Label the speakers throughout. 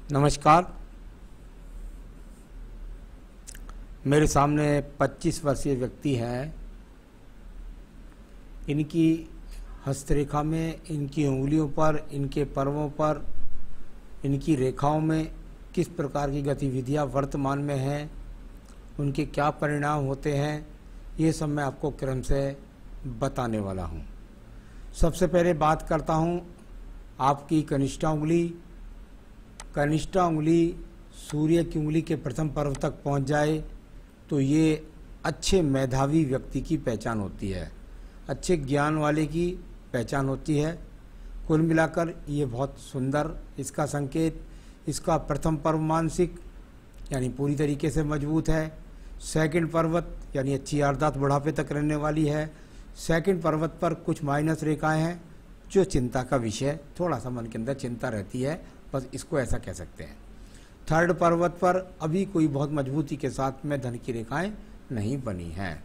Speaker 1: नमस्कार। मेरे सामने 25 वर्षीय व्यक्ति हैं। इनकी हस्तरेखा में, इनकी उंगलियों पर, इनके पर्वों पर, इनकी रेखाओं में किस प्रकार की गतिविधियां वर्तमान में हैं, उनके क्या परिणाम होते हैं, ये सब मैं आपको क्रम से बताने वाला हूँ। सबसे पहले बात करता हूँ आपकी कनिष्ठा उंगली। कनिष्ठा उंगली सूर्य की उंगली के प्रथम पर्व तक पहुंच जाए तो ये अच्छे मेधावी व्यक्ति की पहचान होती है, अच्छे ज्ञान वाले की पहचान होती है। कुल मिलाकर ये बहुत सुंदर इसका संकेत। इसका प्रथम पर्व मानसिक यानी पूरी तरीके से मजबूत है। सेकंड पर्वत यानी अच्छी याददाश्त बुढ़ापे तक रहने वाली है। सेकंड पर्वत पर कुछ माइनस रेखाएं हैं जो चिंता का विषय, थोड़ा सा मन के अंदर चिंता रहती है, बस इसको ऐसा कह सकते हैं। थर्ड पर्वत पर अभी कोई बहुत मजबूती के साथ में धन की रेखाएं नहीं बनी हैं।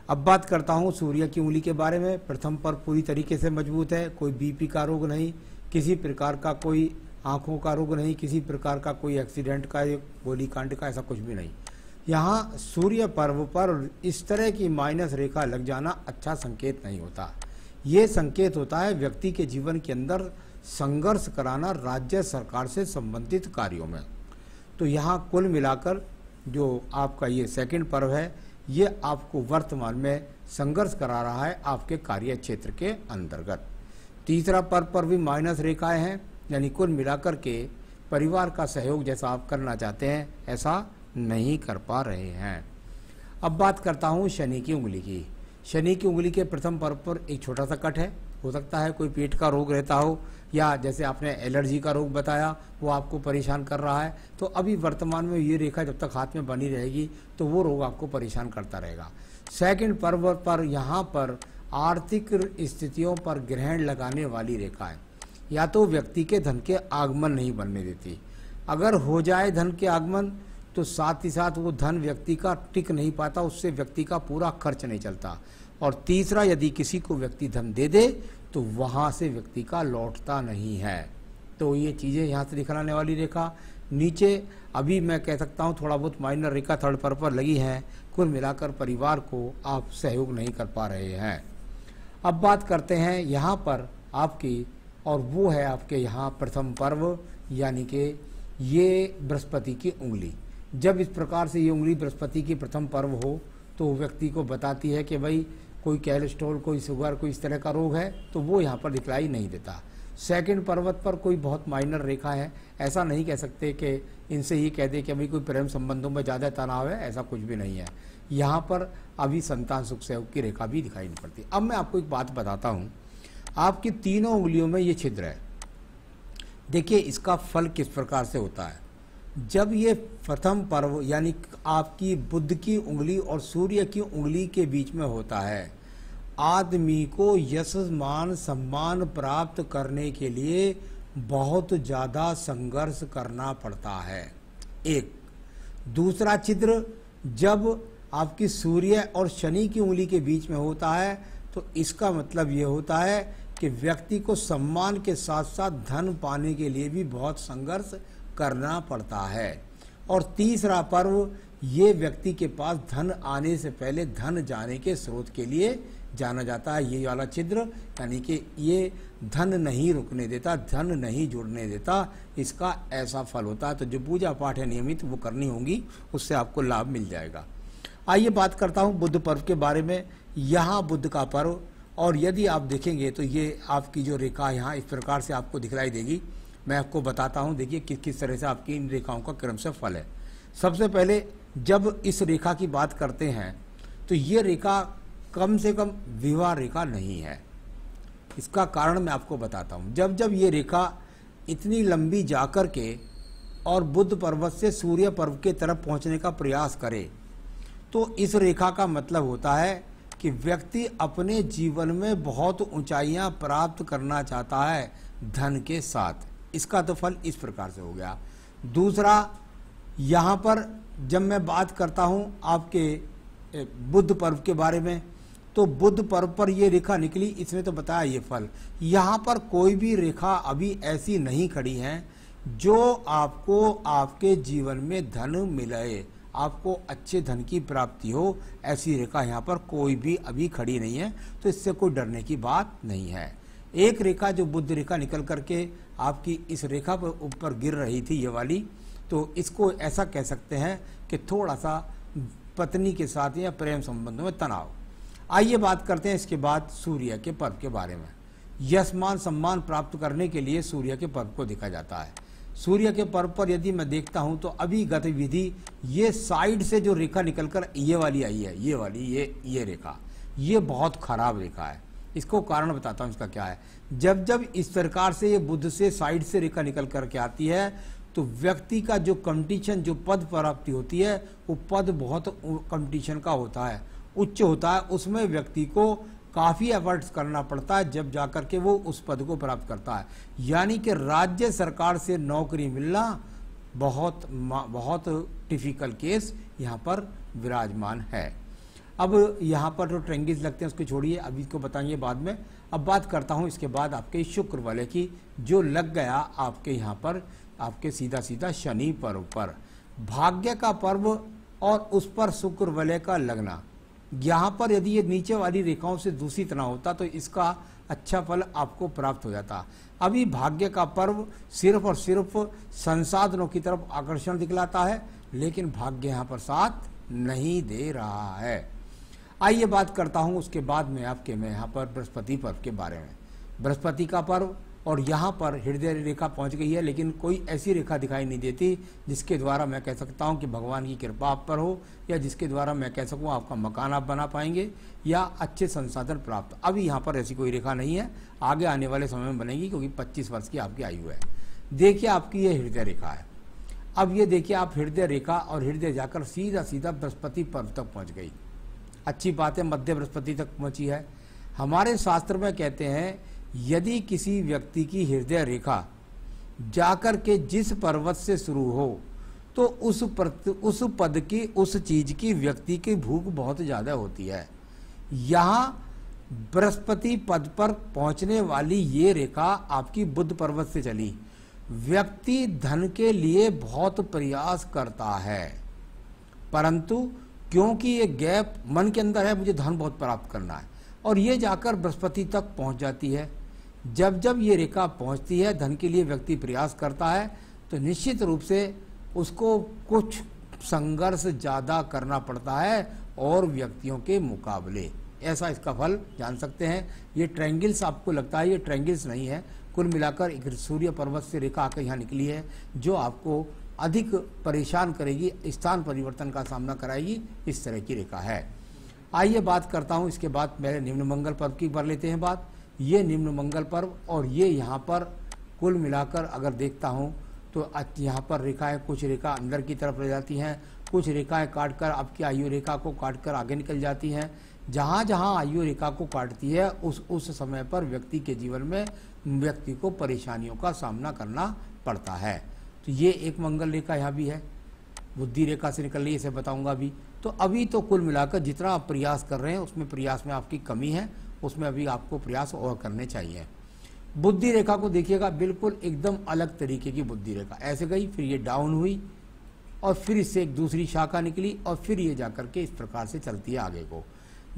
Speaker 1: अब बात करता हूं सूर्य की उंगली के बारे में। प्रथम पर पूरी तरीके से मजबूत है, कोई बीपी का रोग नहीं, किसी प्रकार का कोई आंखों का रोग नहीं, किसी प्रकार का कोई एक्सीडेंट का, गोलीकांड का, ऐसा कुछ भी नहीं। यहाँ सूर्य पर्व पर इस तरह की माइनस रेखा लग जाना अच्छा संकेत नहीं होता। ये संकेत होता है व्यक्ति के जीवन के अंदर संघर्ष कराना राज्य सरकार से संबंधित कार्यों में। तो यहाँ कुल मिलाकर जो आपका ये सेकंड पर्व है, ये आपको वर्तमान में संघर्ष करा रहा है आपके कार्य क्षेत्र के अंतर्गत। तीसरा पर्व पर भी माइनस रेखाएं हैं, यानी कुल मिलाकर के परिवार का सहयोग जैसा आप करना चाहते हैं ऐसा नहीं कर पा रहे हैं। अब बात करता हूँ शनि की उंगली की। शनि की उंगली के प्रथम पर्व पर एक छोटा सा कट है। हो सकता है कोई पेट का रोग रहता हो, या जैसे आपने एलर्जी का रोग बताया वो आपको परेशान कर रहा है, तो अभी वर्तमान में ये रेखा जब तक हाथ में बनी रहेगी तो वो रोग आपको परेशान करता रहेगा। सेकंड पर्व पर यहाँ पर आर्थिक स्थितियों पर ग्रहण लगाने वाली रेखा है। या तो व्यक्ति के धन के आगमन नहीं बनने देती, अगर हो जाए धन के आगमन तो साथ ही साथ वो धन व्यक्ति का टिक नहीं पाता, उससे व्यक्ति का पूरा खर्च नहीं चलता। और तीसरा, यदि किसी को व्यक्ति धन दे दे तो वहां से व्यक्ति का लौटता नहीं है। तो ये चीजें यहाँ से दिखलाने वाली रेखा। नीचे अभी मैं कह सकता हूँ थोड़ा बहुत माइनर रेखा थर्ड पर्व पर लगी है। कुल मिलाकर परिवार को आप सहयोग नहीं कर पा रहे हैं। अब बात करते हैं यहाँ पर आपकी, और वो है आपके यहाँ प्रथम पर्व, यानी कि ये बृहस्पति की उंगली। जब इस प्रकार से ये उंगली बृहस्पति की प्रथम पर्व हो तो व्यक्ति को बताती है कि भाई कोई कोलेस्ट्रॉल, कोई शुगर, कोई इस तरह का रोग है, तो वो यहाँ पर दिखलाई नहीं देता। सेकंड पर्वत पर कोई बहुत माइनर रेखा है, ऐसा नहीं कह सकते कि इनसे ही कह दे कि भाई कोई प्रेम संबंधों में ज़्यादा तनाव है, ऐसा कुछ भी नहीं है। यहाँ पर अभी संतान सुख सहयोग की रेखा भी दिखाई नहीं पड़ती। अब मैं आपको एक बात बताता हूँ, आपकी तीनों उंगलियों में ये छिद्र है। देखिए इसका फल किस प्रकार से होता है। जब ये प्रथम पर्व यानी आपकी बुध की उंगली और सूर्य की उंगली के बीच में होता है, आदमी को यश मान सम्मान प्राप्त करने के लिए बहुत ज़्यादा संघर्ष करना पड़ता है। एक दूसरा छिद्र जब आपकी सूर्य और शनि की उंगली के बीच में होता है तो इसका मतलब ये होता है कि व्यक्ति को सम्मान के साथ साथ धन पाने के लिए भी बहुत संघर्ष करना पड़ता है। और तीसरा पर्व, ये व्यक्ति के पास धन आने से पहले धन जाने के स्रोत के लिए जाना जाता है। ये वाला छिद्र यानी कि ये धन नहीं रुकने देता, धन नहीं जुड़ने देता, इसका ऐसा फल होता है। तो जो पूजा पाठ है नियमित वो करनी होगी, उससे आपको लाभ मिल जाएगा। आइए बात करता हूँ बुध पर्व के बारे में। यहाँ बुध का पर्व, और यदि आप देखेंगे तो ये आपकी जो रेखा यहाँ इस प्रकार से आपको दिखलाई देगी। मैं आपको बताता हूँ, देखिए किस किस तरह से आपकी इन रेखाओं का क्रम से फल है। सबसे पहले जब इस रेखा की बात करते हैं तो ये रेखा कम से कम विवाह रेखा नहीं है। इसका कारण मैं आपको बताता हूँ। जब जब ये रेखा इतनी लंबी जाकर के और बुध पर्वत से सूर्य पर्व के तरफ पहुँचने का प्रयास करे तो इस रेखा का मतलब होता है कि व्यक्ति अपने जीवन में बहुत ऊंचाइयां प्राप्त करना चाहता है धन के साथ। इसका तो फल इस प्रकार से हो गया। दूसरा, यहाँ पर जब मैं बात करता हूँ आपके बुध पर्व के बारे में, तो बुध पर्व पर ये रेखा निकली, इसमें तो बताया ये फल। यहाँ पर कोई भी रेखा अभी ऐसी नहीं खड़ी है जो आपको आपके जीवन में धन मिले, आपको अच्छे धन की प्राप्ति हो, ऐसी रेखा यहाँ पर कोई भी अभी खड़ी नहीं है, तो इससे कोई डरने की बात नहीं है। एक रेखा जो बुध रेखा निकल करके आपकी इस रेखा पर ऊपर गिर रही थी, ये वाली, तो इसको ऐसा कह सकते हैं कि थोड़ा सा पत्नी के साथ या प्रेम संबंधों में तनाव। आइए बात करते हैं इसके बाद सूर्य के पर्व के बारे में। यश मान सम्मान प्राप्त करने के लिए सूर्य के पर्व को देखा जाता है। सूर्य के पर्व पर यदि मैं देखता हूं तो अभी गतिविधि, ये साइड से जो रेखा निकलकर ये वाली आई है, ये वाली, ये रेखा, ये बहुत खराब रेखा है। इसको कारण बताता हूं इसका क्या है। जब जब इस प्रकार से ये बुध से साइड से रेखा निकल करके आती है तो व्यक्ति का जो कंपटीशन, जो पद प्राप्ति होती है, वो पद बहुत कंपटीशन का होता है, उच्च होता है। उसमें व्यक्ति को काफ़ी एफर्ट्स करना पड़ता है जब जाकर के वो उस पद को प्राप्त करता है। यानी कि राज्य सरकार से नौकरी मिलना बहुत टिपिकल केस यहाँ पर विराजमान है। अब यहाँ पर जो ट्रेंगिस लगते हैं उसको छोड़िए, अभी इसको बताएंगे बाद में। अब बात करता हूँ इसके बाद आपके शुक्र वाले की, जो लग गया आपके यहाँ पर, आपके सीधा सीधा शनि पर्व पर, भाग्य का पर्व और उस पर शुक्र वलय का लगना। यहाँ पर यदि ये नीचे वाली रेखाओं से दूषित ना होता तो इसका अच्छा फल आपको प्राप्त हो जाता। अभी भाग्य का पर्व सिर्फ और सिर्फ संसाधनों की तरफ आकर्षण दिखलाता है, लेकिन भाग्य यहाँ पर साथ नहीं दे रहा है। आइए बात करता हूँ उसके बाद में आपके मैं यहाँ पर बृहस्पति पर्व के बारे में। बृहस्पति का पर्व, और यहाँ पर हृदय रेखा पहुँच गई है, लेकिन कोई ऐसी रेखा दिखाई नहीं देती जिसके द्वारा मैं कह सकता हूँ कि भगवान की कृपा आप पर हो, या जिसके द्वारा मैं कह सकूँ आपका मकान आप बना पाएंगे या अच्छे संसाधन प्राप्त। अभी यहाँ पर ऐसी कोई रेखा नहीं है, आगे आने वाले समय में बनेगी, क्योंकि 25 वर्ष की आपकी आयु है। देखिए आपकी ये हृदय रेखा है। अब ये देखिए आप हृदय रेखा, और हृदय जाकर सीधा सीधा बृहस्पति पर्व तक पहुँच गई। अच्छी बात है, मध्य बृहस्पति तक पहुँची है। हमारे शास्त्र में कहते हैं यदि किसी व्यक्ति की हृदय रेखा जाकर के जिस पर्वत से शुरू हो तो उस पद की, उस चीज की, व्यक्ति की भूख बहुत ज्यादा होती है। यहाँ बृहस्पति पद पर पहुंचने वाली ये रेखा आपकी बुध पर्वत से चली। व्यक्ति धन के लिए बहुत प्रयास करता है, परंतु क्योंकि ये गैप मन के अंदर है, मुझे धन बहुत प्राप्त करना है, और ये जाकर बृहस्पति तक पहुंच जाती है। जब जब ये रेखा पहुंचती है, धन के लिए व्यक्ति प्रयास करता है, तो निश्चित रूप से उसको कुछ संघर्ष ज़्यादा करना पड़ता है और व्यक्तियों के मुकाबले। ऐसा इसका फल जान सकते हैं। ये ट्रायंगल्स आपको लगता है, ये ट्रायंगल्स नहीं है। कुल मिलाकर एक सूर्य पर्वत से रेखा आकर यहाँ निकली है, जो आपको अधिक परेशान करेगी, स्थान परिवर्तन का सामना कराएगी, इस तरह की रेखा है। आइए बात करता हूँ इसके बाद मेरे निम्न मंगल पर्व की कर लेते हैं बात। ये निम्न मंगल पर्व, और ये यहाँ पर कुल मिलाकर अगर देखता हूँ तो यहाँ पर रेखाएं, कुछ रेखा अंदर की तरफ रह जाती हैं, कुछ रेखाएं काटकर आपकी आयु रेखा को काटकर आगे निकल जाती हैं। जहाँ जहाँ आयु रेखा को काटती है उस समय पर व्यक्ति के जीवन में व्यक्ति को परेशानियों का सामना करना पड़ता है। तो ये एक मंगल रेखा यहाँ भी है, बुद्धि रेखा से निकल रही है, इसे बताऊंगा अभी। तो अभी तो कुल मिलाकर जितना आप प्रयास कर रहे हैं उसमें प्रयास में आपकी कमी है, उसमें अभी आपको प्रयास और करने चाहिए। बुद्धि रेखा को देखिएगा, बिल्कुल एकदम अलग तरीके की बुद्धि रेखा, ऐसे गई, फिर ये डाउन हुई, और फिर इससे एक दूसरी शाखा निकली, और फिर ये जाकर के इस प्रकार से चलती है आगे को।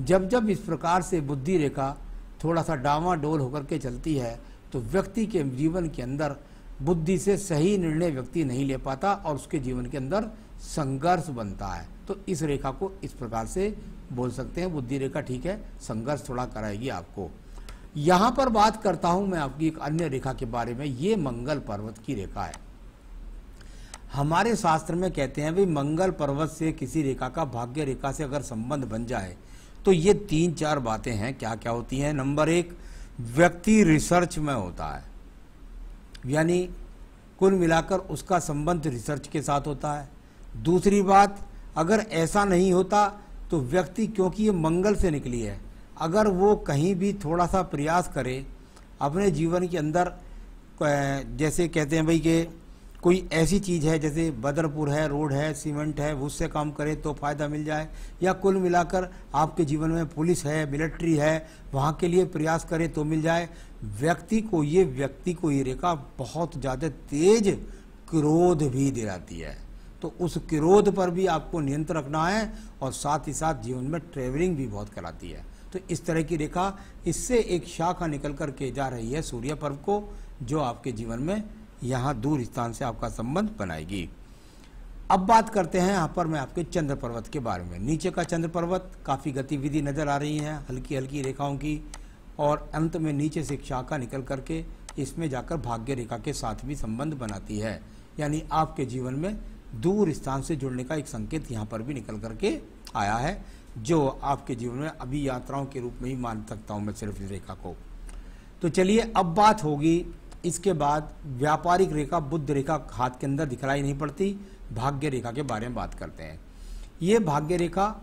Speaker 1: जब जब इस प्रकार से बुद्धि रेखा थोड़ा सा डावाडोल होकर के चलती है तो व्यक्ति के जीवन के अंदर बुद्धि से सही निर्णय व्यक्ति नहीं ले पाता और उसके जीवन के अंदर संघर्ष बनता है। तो इस रेखा को इस प्रकार से बोल सकते हैं, बुद्धि रेखा ठीक है, संघर्ष थोड़ा कराएगी आपको। यहाँ पर बात करता हूं मैं आपकी एक अन्य रेखा के बारे में, ये मंगल पर्वत की रेखा है। हमारे शास्त्र में कहते हैं भाई मंगल पर्वत से किसी रेखा का भाग्य रेखा से अगर संबंध बन जाए तो ये 3-4 बातें हैं, क्या क्या होती हैं। नंबर 1, व्यक्ति रिसर्च में होता है, यानी कुल मिलाकर उसका संबंध रिसर्च के साथ होता है। दूसरी बात, अगर ऐसा नहीं होता तो व्यक्ति, क्योंकि ये मंगल से निकली है, अगर वो कहीं भी थोड़ा सा प्रयास करे अपने जीवन के अंदर, जैसे कहते हैं भाई कि कोई ऐसी चीज़ है जैसे बदरपुर है, रोड है, सीमेंट है, उससे काम करे तो फ़ायदा मिल जाए, या कुल मिलाकर आपके जीवन में पुलिस है, मिलिट्री है, वहाँ के लिए प्रयास करें तो मिल जाए। व्यक्ति को ये रेखा बहुत ज़्यादा तेज क्रोध भी दिलाती है, तो उस क्रोध पर भी आपको नियंत्रण रखना है, और साथ ही साथ जीवन में ट्रेवलिंग भी बहुत कराती है। तो इस तरह की रेखा, इससे एक शाखा निकल कर के जा रही है सूर्य पर्व को, जो आपके जीवन में यहाँ दूर स्थान से आपका संबंध बनाएगी। अब बात करते हैं यहाँ पर मैं आपके चंद्र पर्वत के बारे में। नीचे का चंद्र पर्वत काफ़ी गतिविधि नजर आ रही है, हल्की हल्की रेखाओं की, और अंत में नीचे से एक शाखा निकल करके इसमें जाकर भाग्य रेखा के साथ भी संबंध बनाती है, यानी आपके जीवन में दूर स्थान से जुड़ने का एक संकेत यहाँ पर भी निकल करके आया है, जो आपके जीवन में अभी यात्राओं के रूप में ही मान सकता हूँ मैं सिर्फ इस रेखा को। तो चलिए अब बात होगी इसके बाद व्यापारिक रेखा, बुध रेखा हाथ के अंदर दिखलाई नहीं पड़ती, भाग्य रेखा के बारे में बात करते हैं। ये भाग्य रेखा,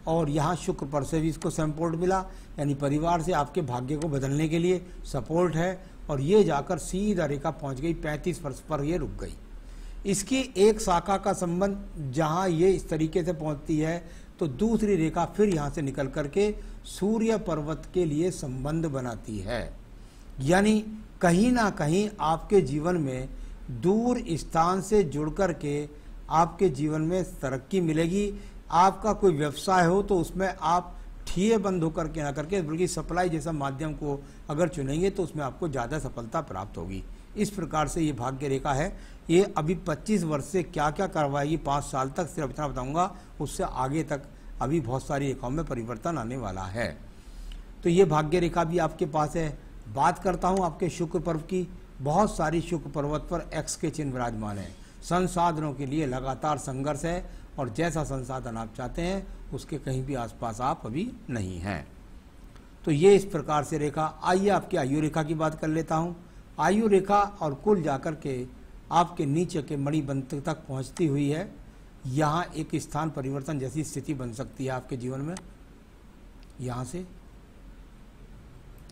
Speaker 1: और यहाँ शुक्र पर से भी इसको सपोर्ट मिला, यानी परिवार से आपके भाग्य को बदलने के लिए सपोर्ट है, और ये जाकर सीधा रेखा पहुँच गई 35 वर्ष पर, ये रुक गई। इसकी एक शाखा का संबंध जहाँ ये इस तरीके से पहुँचती है, तो दूसरी रेखा फिर यहाँ से निकल करके सूर्य पर्वत के लिए संबंध बनाती है, यानी कहीं ना कहीं आपके जीवन में दूर स्थान से जुड़ कर के आपके जीवन में तरक्की मिलेगी। आपका कोई व्यवसाय हो तो उसमें आप ठिए बंद होकर के ना करके बल्कि सप्लाई जैसा माध्यम को अगर चुनेंगे तो उसमें आपको ज़्यादा सफलता प्राप्त होगी। इस प्रकार से ये भाग्य रेखा है। ये अभी 25 वर्ष से क्या क्या करवाएगी, 5 साल तक सिर्फ इतना बताऊंगा, उससे आगे तक अभी बहुत सारी रेखाओं में परिवर्तन आने वाला है। तो ये भाग्य रेखा भी आपके पास है। बात करता हूँ आपके शुक्र पर्व की। बहुत सारी शुक्र पर्वत पर एक्स के चिन्ह विराजमान है। संसाधनों के लिए लगातार संघर्ष है, और जैसा संसाधन आप चाहते हैं उसके कहीं भी आसपास आप अभी नहीं हैं। तो ये इस प्रकार से रेखा। आइए आपकी आयु रेखा की बात कर लेता हूँ। आयु रेखा और कुल जाकर के आपके नीचे के मणिबंध तक पहुँचती हुई है। यहाँ एक स्थान परिवर्तन जैसी स्थिति बन सकती है आपके जीवन में, यहाँ से,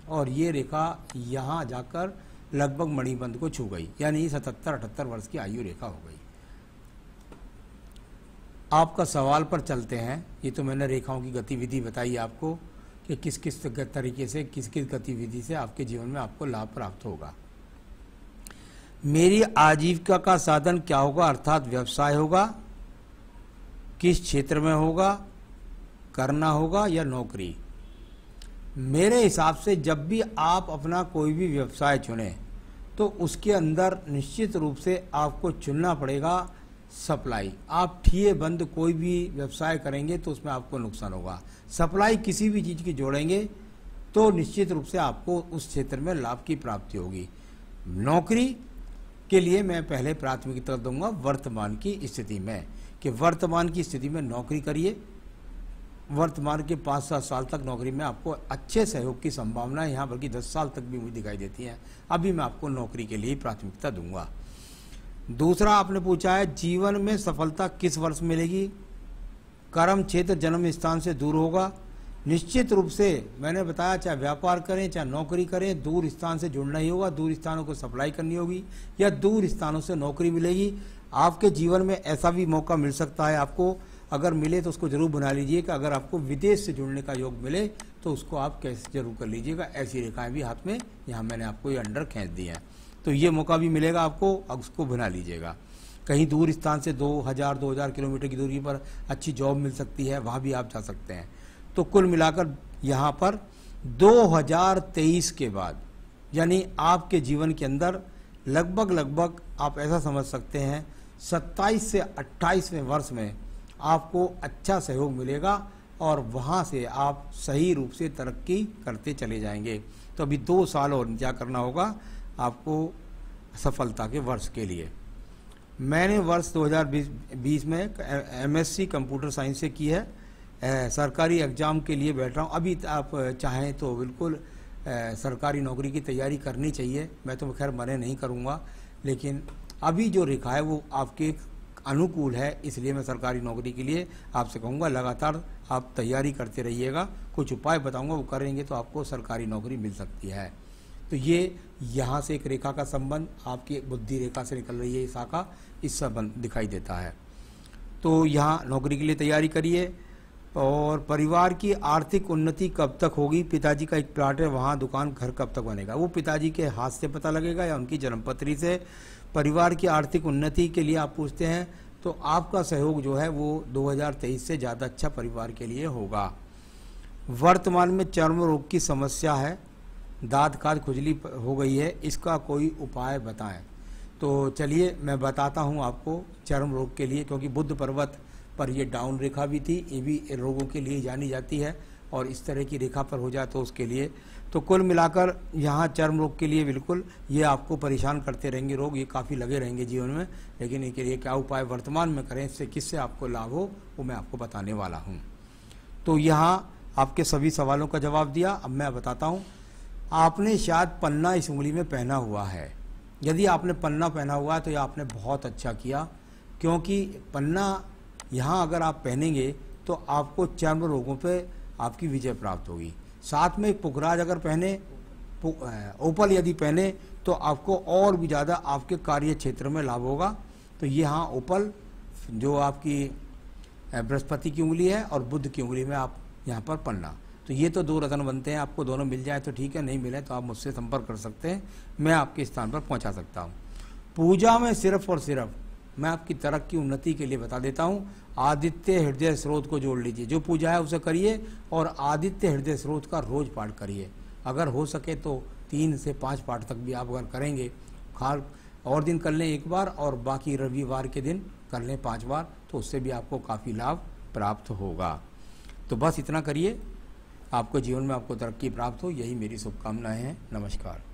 Speaker 1: और ये रेखा यहाँ जाकर लगभग मणिबंध को छू गई, यानी 77-78 वर्ष की आयु रेखा हो गई। आपका सवाल पर चलते हैं। ये तो मैंने रेखाओं की गतिविधि बताई आपको कि किस किस तरीके से, किस किस गतिविधि से आपके जीवन में आपको लाभ प्राप्त होगा। मेरी आजीविका का साधन क्या होगा, अर्थात व्यवसाय होगा, किस क्षेत्र में होगा, करना होगा या नौकरी। मेरे हिसाब से जब भी आप अपना कोई भी व्यवसाय चुनें तो उसके अंदर निश्चित रूप से आपको चुनना पड़ेगा सप्लाई। आप ठिए बंद कोई भी व्यवसाय करेंगे तो उसमें आपको नुकसान होगा। सप्लाई किसी भी चीज़ की जोड़ेंगे तो निश्चित रूप से आपको उस क्षेत्र में लाभ की प्राप्ति होगी। नौकरी के लिए मैं पहले प्राथमिकता दूंगा वर्तमान की स्थिति में, कि वर्तमान की स्थिति में नौकरी करिए। वर्तमान के 5-7 साल तक नौकरी में आपको अच्छे सहयोग की संभावना है, यहाँ बल्कि 10 साल तक भी मुझे दिखाई देती है। अभी मैं आपको नौकरी के लिए प्राथमिकता दूंगा। दूसरा आपने पूछा है जीवन में सफलता किस वर्ष मिलेगी। कर्म क्षेत्र जन्म स्थान से दूर होगा। निश्चित रूप से मैंने बताया, चाहे व्यापार करें चाहे नौकरी करें, दूर स्थान से जुड़ना ही होगा। दूर स्थानों को सप्लाई करनी होगी या दूर स्थानों से नौकरी मिलेगी। आपके जीवन में ऐसा भी मौका मिल सकता है आपको, अगर मिले तो उसको जरूर बना लीजिए कि अगर आपको विदेश से जुड़ने का योग मिले तो उसको आप कैसे जरूर कर लीजिएगा। ऐसी रेखाएं भी हाथ में यहाँ मैंने आपको ये अंडर खींच दी हैं, तो ये मौका भी मिलेगा आपको, उसको बना लीजिएगा। कहीं दूर स्थान से 2000 किलोमीटर की दूरी पर अच्छी जॉब मिल सकती है, वहाँ भी आप जा सकते हैं। तो कुल मिलाकर यहाँ पर 2023 के बाद, यानी आपके जीवन के अंदर लगभग आप ऐसा समझ सकते हैं 27 से 28वें वर्ष में आपको अच्छा सहयोग मिलेगा और वहाँ से आप सही रूप से तरक्की करते चले जाएंगे। तो अभी 2 साल और इंतजार करना होगा आपको सफलता के वर्ष के लिए। मैंने वर्ष 2020 में MSc कंप्यूटर साइंस से की है। सरकारी एग्ज़ाम के लिए बैठ रहा हूँ। अभी आप चाहें तो बिल्कुल सरकारी नौकरी की तैयारी करनी चाहिए, मैं तो खैर मना नहीं करूँगा, लेकिन अभी जो रेखा है वो आपके अनुकूल है, इसलिए मैं सरकारी नौकरी के लिए आपसे कहूँगा लगातार आप तैयारी करते रहिएगा। कुछ उपाय बताऊँगा, वो करेंगे तो आपको सरकारी नौकरी मिल सकती है। तो ये यहाँ से एक रेखा का संबंध आपकी बुद्धि रेखा से निकल रही है, इस शाखा, इस संबंध दिखाई देता है। तो यहाँ नौकरी के लिए तैयारी करिए। और परिवार की आर्थिक उन्नति कब तक होगी? पिताजी का एक प्लाट है, वहाँ दुकान घर कब तक बनेगा? वो पिताजी के हाथ से पता लगेगा या उनकी जन्मपत्री से। परिवार की आर्थिक उन्नति के लिए आप पूछते हैं तो आपका सहयोग जो है वो 2023 से ज़्यादा अच्छा परिवार के लिए होगा। वर्तमान में चर्म रोग की समस्या है, दांत काज खुजली हो गई है, इसका कोई उपाय बताएं। तो चलिए मैं बताता हूं आपको चर्म रोग के लिए, क्योंकि बुद्ध पर्वत पर ये डाउन रेखा भी थी, ये भी रोगों के लिए जानी जाती है, और इस तरह की रेखा पर हो जाए तो उसके लिए। तो कुल मिलाकर यहाँ चर्म रोग के लिए बिल्कुल ये आपको परेशान करते रहेंगे रोग, ये काफ़ी लगे रहेंगे जीवन में, लेकिन इनके लिए क्या उपाय वर्तमान में करें, इससे किससे आपको लाभ हो वो मैं आपको बताने वाला हूँ। तो यहाँ आपके सभी सवालों का जवाब दिया। अब मैं बताता हूँ, आपने शायद पन्ना इस उंगली में पहना हुआ है। यदि आपने पन्ना पहना हुआ है तो ये आपने बहुत अच्छा किया, क्योंकि पन्ना यहाँ अगर आप पहनेंगे तो आपको चर्म रोगों पे आपकी विजय प्राप्त होगी। साथ में पुखराज अगर पहने, ओपल यदि पहने तो आपको और भी ज़्यादा आपके कार्य क्षेत्र में लाभ होगा। तो ये हाँ ओपल जो आपकी बृहस्पति की उंगली है और बुध की उंगली में आप यहाँ पर पन्ना, तो ये तो 2 रत्न बनते हैं। आपको दोनों मिल जाए तो ठीक है, नहीं मिले तो आप मुझसे संपर्क कर सकते हैं, मैं आपके स्थान पर पहुँचा सकता हूँ। पूजा में सिर्फ और सिर्फ मैं आपकी तरक्की की उन्नति के लिए बता देता हूँ, आदित्य हृदय स्रोत को जोड़ लीजिए। जो पूजा है उसे करिए और आदित्य हृदय स्रोत का रोज पाठ करिए। अगर हो सके तो 3 से 5 पाठ तक भी आप अगर करेंगे, खाल और दिन कर लें 1 बार और बाकी रविवार के दिन कर लें 5 बार, तो उससे भी आपको काफ़ी लाभ प्राप्त होगा। तो बस इतना करिए, आपको जीवन में आपको तरक्की प्राप्त हो, यही मेरी शुभकामनाएं हैं। नमस्कार।